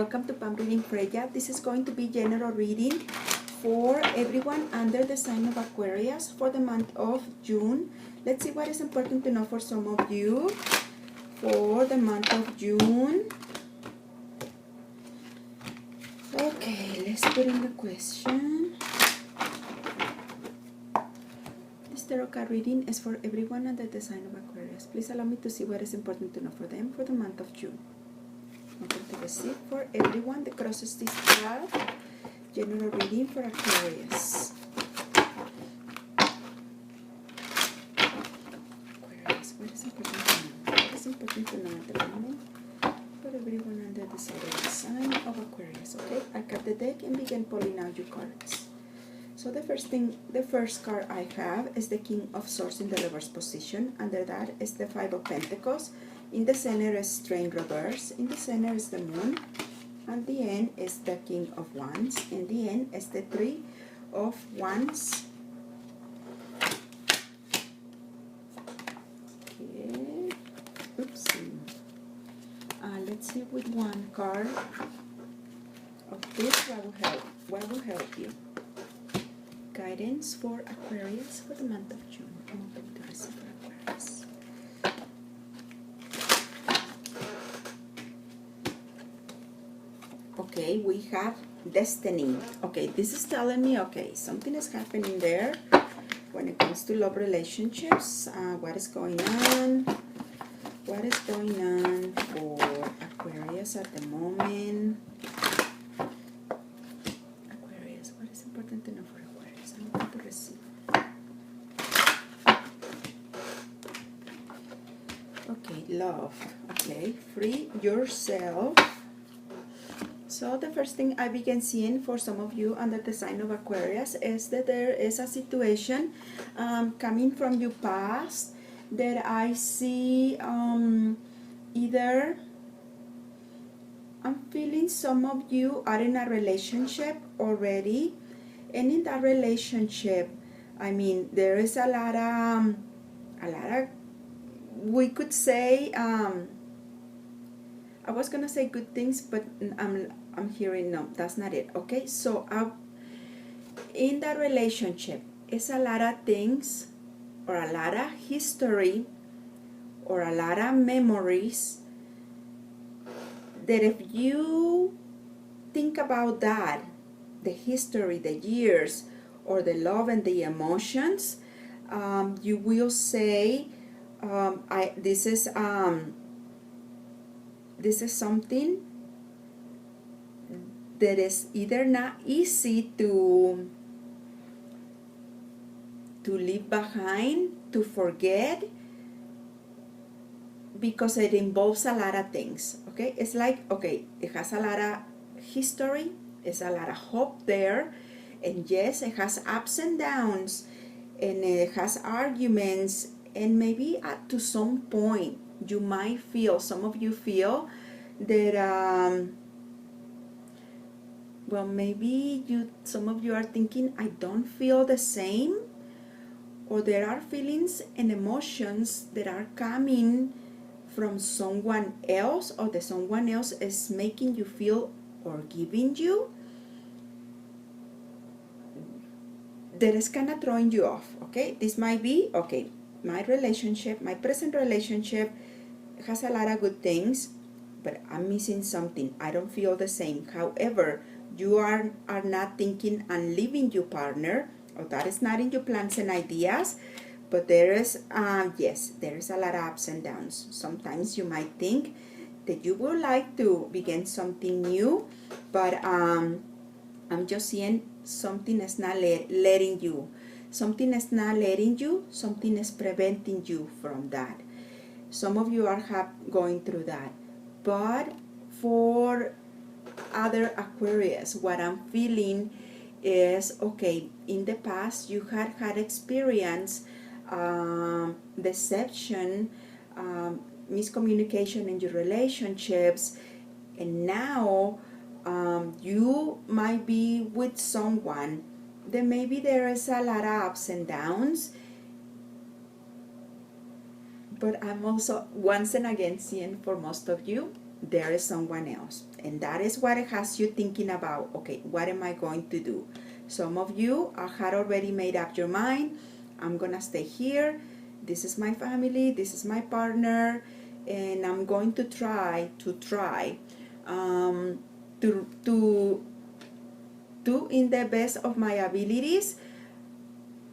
welcome to Palm Reading Freyja. This is going to be general reading for everyone under the sign of Aquarius for the month of June. Let's see what is important to know for some of you for the month of June. Okay, let's put in the question. This tarot card reading is for everyone under the sign of Aquarius. Please allow me to see what is important to know for them for the month of June. I'm going to receive for everyone that crosses this path. General reading for Aquarius. Aquarius, what is important to know? What is important to know at the moment for everyone under the sign of Aquarius? Okay, I cut the deck and begin pulling out your cards. So the first card I have is the King of Swords in the reverse position. Under that is the Five of Pentacles. In the center is Strain reverse. In the center is the Moon. At the end is the King of Wands. In the end is the Three of Wands. Okay. Oopsie. Let's see with one card of this what will help you. Guidance for Aquarius for the month of June. I'm going to receive for Aquarius. Okay, we have Destiny. Okay, this is telling me, okay, something is happening there when it comes to love relationships. What is going on? What is going on for Aquarius at the moment? Aquarius, what is important to know for Aquarius? I'm going to receive. Okay, love. Okay, free yourself. So the first thing I begin seeing for some of you under the sign of Aquarius is that there is a situation coming from your past that I see either I'm feeling some of you are in a relationship already, and in that relationship, I mean, there is a lot of we could say I was gonna say good things, but I'm hearing no, that's not it. Okay, so in that relationship, it's a lot of things, or a lot of history, or a lot of memories that if you think about that, the history, the years, or the love and the emotions, you will say, this is something that is either not easy to leave behind, to forget, because it involves a lot of things. Okay, it's like, okay, it has a lot of history, it's a lot of hope there, and yes, it has ups and downs, and it has arguments, and maybe to some point you might feel, some of you feel that well, maybe some of you are thinking, I don't feel the same, or there are feelings and emotions that are coming from someone else, or that someone else is making you feel or giving you, that is kind of throwing you off. Okay, this might be, okay, my relationship, my present relationship has a lot of good things, but I'm missing something. I don't feel the same. However, you are not thinking on leaving your partner, or that is not in your plans and ideas, but there is, yes, there is a lot of ups and downs. Sometimes you might think that you would like to begin something new, but I'm just seeing something is not letting you. Something is not letting you, something is preventing you from that. Some of you are going through that. But for other Aquarius, what I'm feeling is, okay, in the past you had experience deception, miscommunication in your relationships, and now you might be with someone that maybe there is a lot of ups and downs, but I'm also once and again seeing for most of you there is someone else. And that is what has you thinking about, okay, what am I going to do? Some of you had already made up your mind. I'm gonna stay here. This is my family, this is my partner, and I'm going to try to do in the best of my abilities,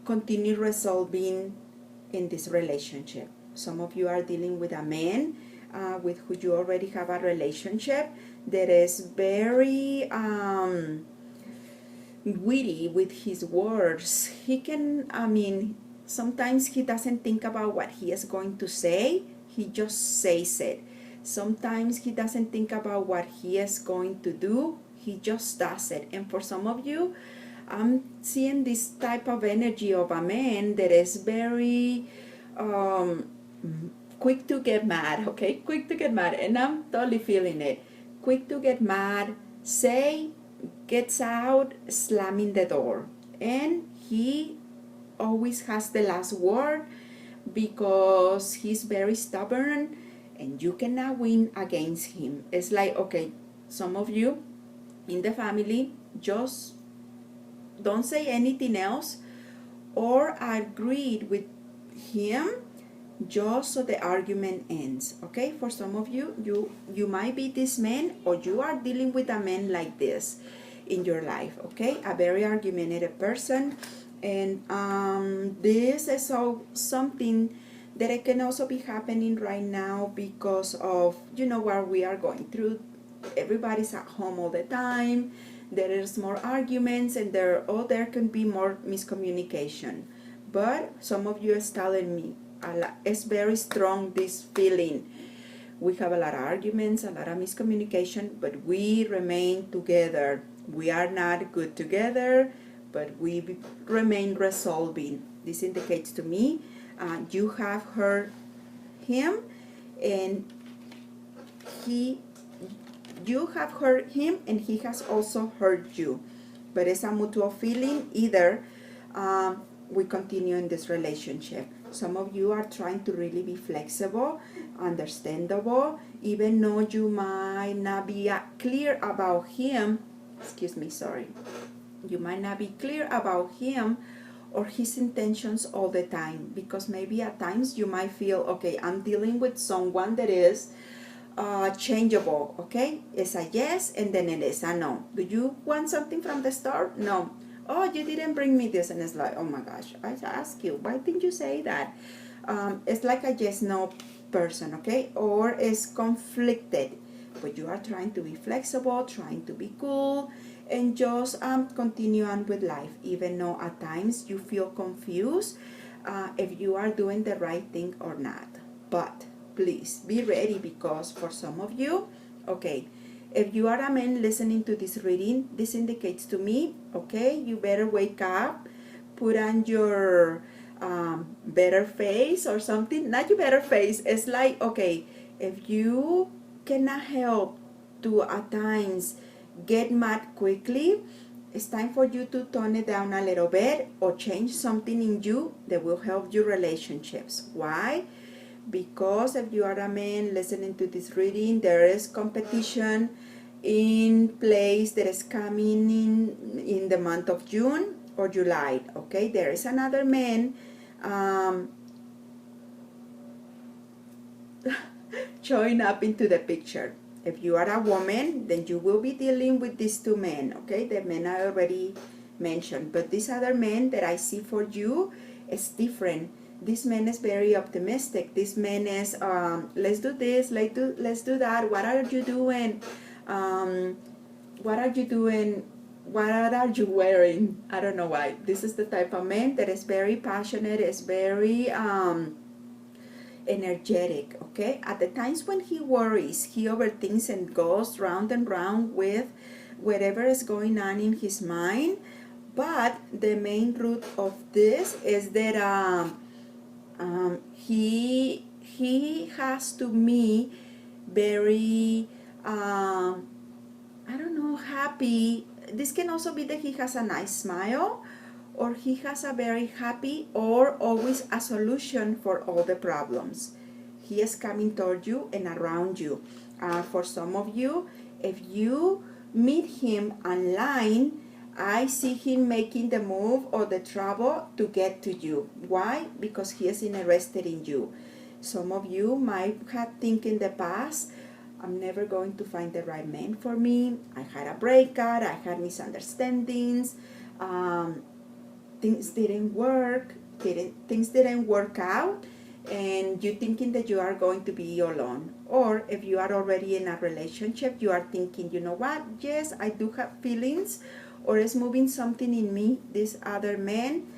continue resolving in this relationship. Some of you are dealing with a man with who you already have a relationship that is very witty with his words. He can, sometimes he doesn't think about what he is going to say, he just says it. Sometimes he doesn't think about what he is going to do, he just does it. And for some of you, I'm seeing this type of energy of a man that is very quick to get mad, okay? Quick to get mad, and I'm totally feeling it. Quick to get mad, gets out, slamming the door. And he always has the last word because he's very stubborn and you cannot win against him. It's like, okay, some of you in the family just don't say anything else or agreed with him just so the argument ends. Okay, for some of you, you might be this man, or you are dealing with a man like this in your life. Okay, a very argumentative person. And this is something that it can also be happening right now because of, what we are going through. Everybody's at home all the time. There is more arguments, and there can be more miscommunication. But some of you is telling me it's very strong, this feeling. We have a lot of arguments, a lot of miscommunication, but we remain together. We are not good together, but we remain resolving. This indicates to me you have hurt him, and you have hurt him, and he has also hurt you. But it's a mutual feeling. Either we continue in this relationship. Some of you are trying to really be flexible, understandable, even though you might not be clear about him. You might not be clear about him or his intentions all the time, because maybe at times you might feel, okay, I'm dealing with someone that is changeable. Okay, it's a yes and then it is a no. Do you want something from the start? No. Oh, you didn't bring me this, and it's like, oh my gosh, I asked you, why didn't you say that? It's like a yes no person. Okay, or it's conflicted, but you are trying to be flexible, trying to be cool, and just continue on with life, even though at times you feel confused if you are doing the right thing or not. But please be ready, because for some of you, okay, if you are a man listening to this reading, this indicates to me, okay, you better wake up, put on your better face or something. Not your better face. It's like, okay, if you cannot help to at times get mad quickly, it's time for you to tone it down a little bit or change something in you that will help your relationships. Why? Because if you are a man listening to this reading, there is competition in place that is coming in the month of June or July. Okay, there is another man showing up into the picture. If you are a woman, then you will be dealing with these two men. Okay, the men I already mentioned, but this other man that I see for you is different. This man is very optimistic. This man is, let's do this, let's do that. What are you doing? What are you doing? What are you wearing? I don't know why. This is the type of man that is very passionate, is very energetic. Okay, at the times when he worries, he overthinks and goes round and round with whatever is going on in his mind. But the main root of this is that he has, to me, very I don't know, happy. This can also be that he has a nice smile, or he has a very happy, or always a solution for all the problems. He is coming toward you and around you. For some of you, if you meet him online, I see him making the move or the trouble to get to you. Why? Because he is interested in you. Some of you might have think in the past, I'm never going to find the right man for me. I had a breakup, I had misunderstandings, things didn't work, things didn't work out, and you thinking that you are going to be alone. Or if you are already in a relationship, you are thinking, you know what, yes, I do have feelings, or is moving something in me, this other man,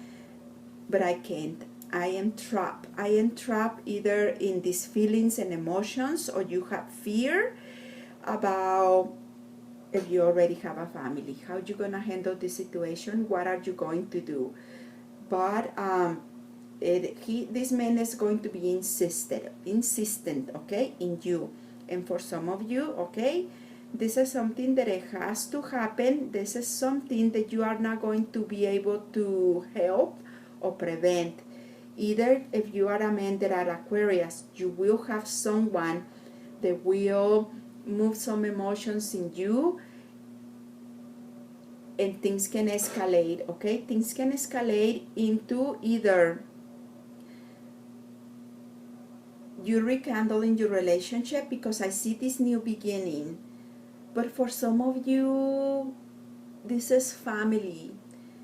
but I can't. I am trapped. I am trapped either in these feelings and emotions, or you have fear about if you already have a family. How you gonna handle this situation? What are you going to do? But this man is going to be insistent, okay, in you. And for some of you, okay, this is something that it has to happen. This is something that you are not going to be able to help or prevent. Either if you are a man that are Aquarius, you will have someone that will move some emotions in you, and things can escalate, okay? Things can escalate into either you rekindling your relationship, because I see this new beginning. But for some of you, this is family.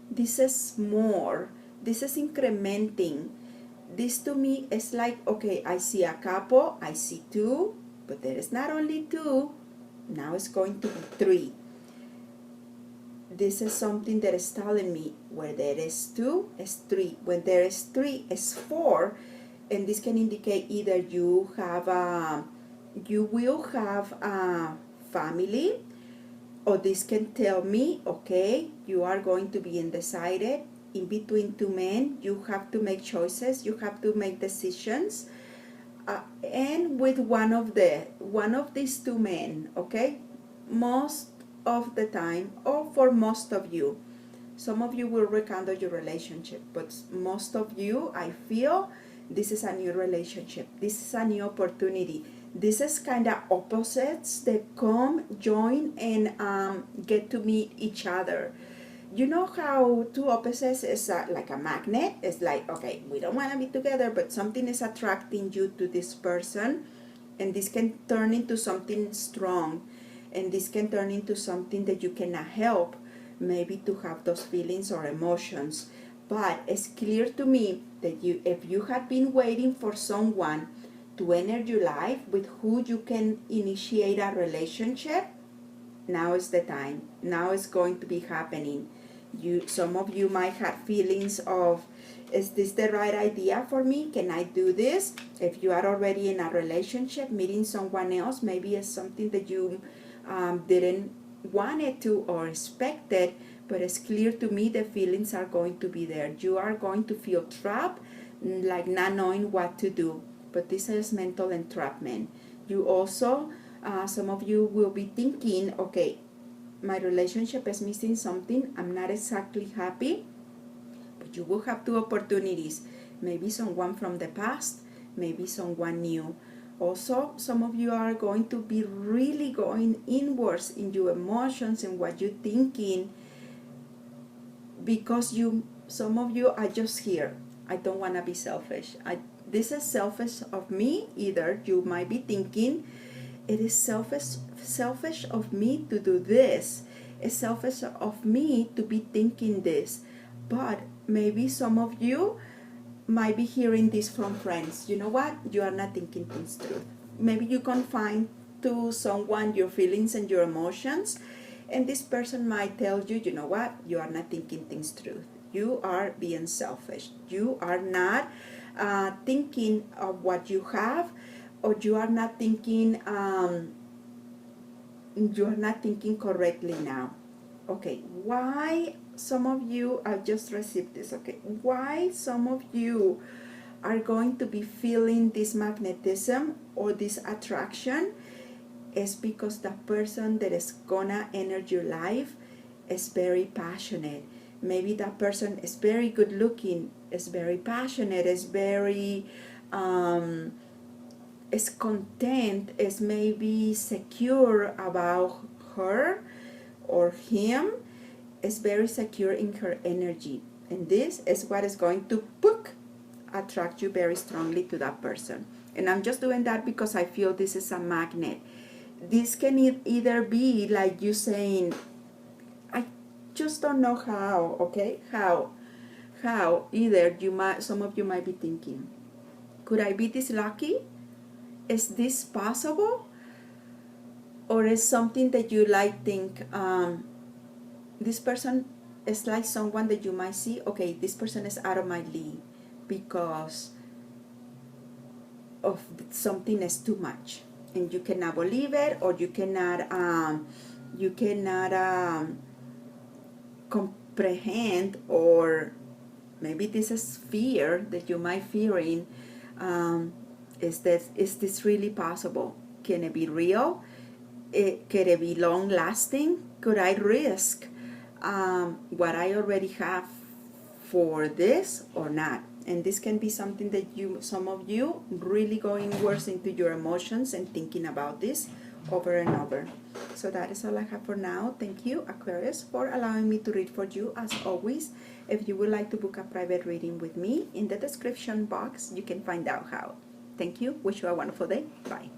This is more. This is incrementing. This to me is like, okay, I see a couple, I see two, but there is not only two, now it's going to be three. This is something that is telling me where there is two, is three. When there is three, is four. And this can indicate either you will have a family, or this can tell me, okay, you are going to be undecided in between two men. You have to make choices, you have to make decisions, and with one of these two men, okay, most of the time, or for most of you. Some of you will rekindle your relationship, but most of you, I feel, this is a new relationship. This is a new opportunity. This is kind of opposites that come, join, and get to meet each other. You know how two opposites is like a magnet? It's like, okay, we don't want to be together, but something is attracting you to this person, and this can turn into something strong, and this can turn into something that you cannot help, maybe to have those feelings or emotions. But it's clear to me that if you have been waiting for someone to enter your life with who you can initiate a relationship, now is the time. Now it's going to be happening. Some of you might have feelings of, is this the right idea for me? Can I do this? If you are already in a relationship, meeting someone else, maybe it's something that you didn't want it to or expected, but it's clear to me the feelings are going to be there. You are going to feel trapped, like not knowing what to do. But this is mental entrapment. You also, some of you will be thinking, okay, my relationship is missing something. I'm not exactly happy. But you will have two opportunities. Maybe someone from the past, maybe someone new. Also, some of you are going to be really going inwards in your emotions and what you're thinking, because some of you are just here. I don't want to be selfish. This is selfish of me. Either you might be thinking, it is selfish of me to do this. It's selfish of me to be thinking this. But maybe some of you might be hearing this from friends. You know what? You are not thinking things through. Maybe you confine to someone your feelings and your emotions, and this person might tell you, you know what? You are not thinking things through. You are being selfish. You are not thinking of what you have, or you are not thinking correctly now. Okay, why some of you, I just received this, okay, why some of you are going to be feeling this magnetism or this attraction is because the person that is gonna enter your life is very passionate. Maybe that person is very good looking, is very passionate, is very is content, is maybe secure about her or him, is very secure in her energy. And this is what is going to attract you very strongly to that person. And I'm just doing that because I feel this is a magnet. This can either be like you saying, I just don't know how, okay? How either some of you might be thinking, could I be this lucky? Is this possible? Or is something that you like think, this person is like someone that you might see, okay, this person is out of my league because of something is too much, and you cannot believe it, or you cannot comprehend, or maybe this is fear that you might fearing. Is this really possible? Can it be real? Can it be long lasting? Could I risk what I already have for this or not? And this can be something that some of you really going worse into your emotions and thinking about this over and over. So that is all I have for now. Thank you, Aquarius, for allowing me to read for you as always. If you would like to book a private reading with me, in the description box you can find out how. Thank you. Wish you a wonderful day. Bye.